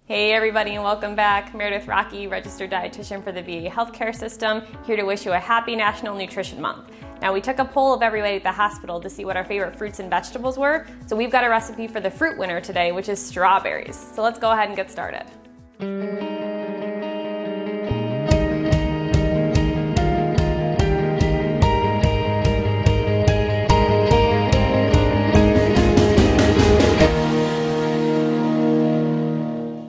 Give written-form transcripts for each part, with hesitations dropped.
Hey everybody and welcome back. Meredith Rocky, registered dietitian for the VA healthcare system, here to wish you a happy National Nutrition Month. Now we took a poll of everybody at the hospital to see what our favorite fruits and vegetables were, so we've got a recipe for the fruit winner today, which is strawberries. So let's go ahead and get started.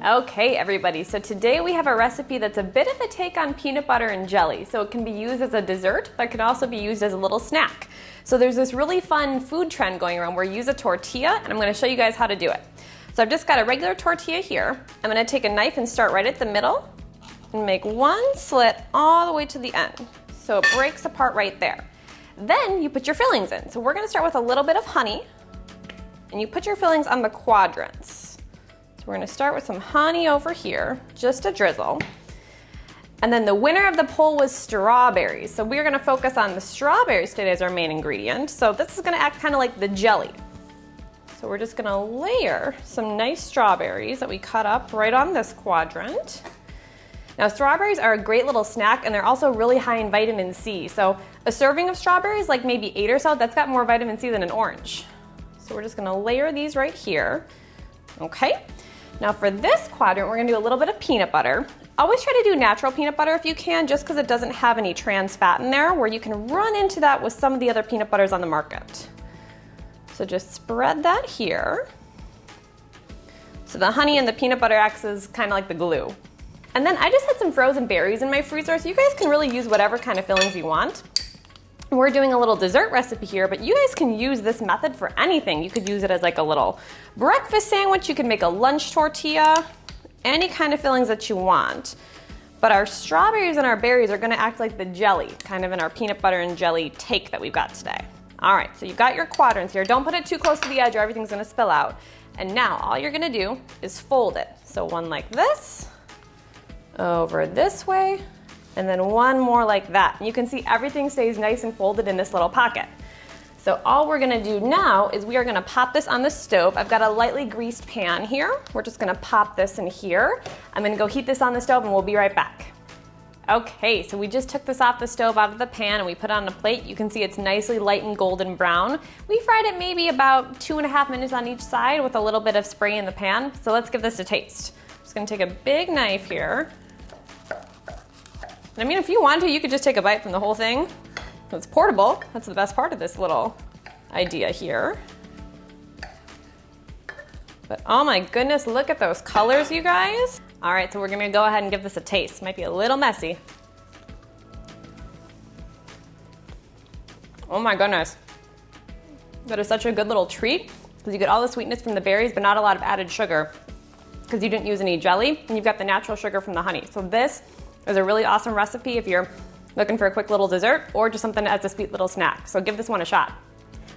Okay everybody, so today we have a recipe that's a bit of a take on peanut butter and jelly. So it can be used as a dessert, but it can also be used as a little snack. So there's this really fun food trend going around where you use a tortilla, and I'm going to show you guys how to do it. So I've just got a regular tortilla here. I'm going to take a knife and start right at the middle and make one slit all the way to the end. So it breaks apart right there. Then you put your fillings in. So we're going to start with a little bit of honey, and you put your fillings on the quadrants. So we're going to start with some honey over here, just a drizzle. And then the winner of the poll was strawberries. So we're going to focus on the strawberries today as our main ingredient. So this is going to act kind of like the jelly. So we're just going to layer some nice strawberries that we cut up right on this quadrant. Now strawberries are a great little snack, and they're also really high in vitamin C. So a serving of strawberries, like maybe 8 or so, that's got more vitamin C than an orange. So we're just going to layer these right here. Okay. Now for this quadrant, we're gonna do a little bit of peanut butter. Always try to do natural peanut butter if you can, just because it doesn't have any trans fat in there, where you can run into that with some of the other peanut butters on the market. So just spread that here. So the honey and the peanut butter acts as kind of like the glue. And then I just had some frozen berries in my freezer, so you guys can really use whatever kind of fillings you want. We're doing a little dessert recipe here, but you guys can use this method for anything. You could use it as like a little breakfast sandwich. You could make a lunch tortilla, any kind of fillings that you want. But our strawberries and our berries are gonna act like the jelly, kind of in our peanut butter and jelly take that we've got today. All right, so you've got your quadrants here. Don't put it too close to the edge or everything's gonna spill out. And now all you're gonna do is fold it. So one like this, over this way, and then one more like that. And you can see everything stays nice and folded in this little pocket. So all we're gonna do now is we are gonna pop this on the stove. I've got a lightly greased pan here. We're just gonna pop this in here. I'm gonna go heat this on the stove and we'll be right back. Okay, so we just took this off the stove out of the pan and we put it on a plate. You can see it's nicely light and golden brown. We fried it maybe about 2.5 minutes on each side with a little bit of spray in the pan. So let's give this a taste. I'm just gonna take a big knife here. I mean, if you want to, you could just take a bite from the whole thing. It's portable. That's the best part of this little idea here. But oh my goodness, look at those colors, you guys. All right, so we're gonna go ahead and give this a taste. Might be a little messy. Oh my goodness. That is such a good little treat, because you get all the sweetness from the berries, but not a lot of added sugar, because you didn't use any jelly, and you've got the natural sugar from the honey. So this is a really awesome recipe if you're looking for a quick little dessert or just something as a sweet little snack. So give this one a shot.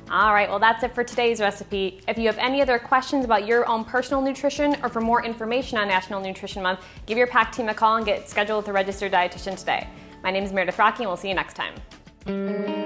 All right, well that's it for today's recipe. If you have any other questions about your own personal nutrition or for more information on National Nutrition Month, give your PAC team a call and get scheduled with a registered dietitian today. My name is Meredith Rocky and we'll see you next time.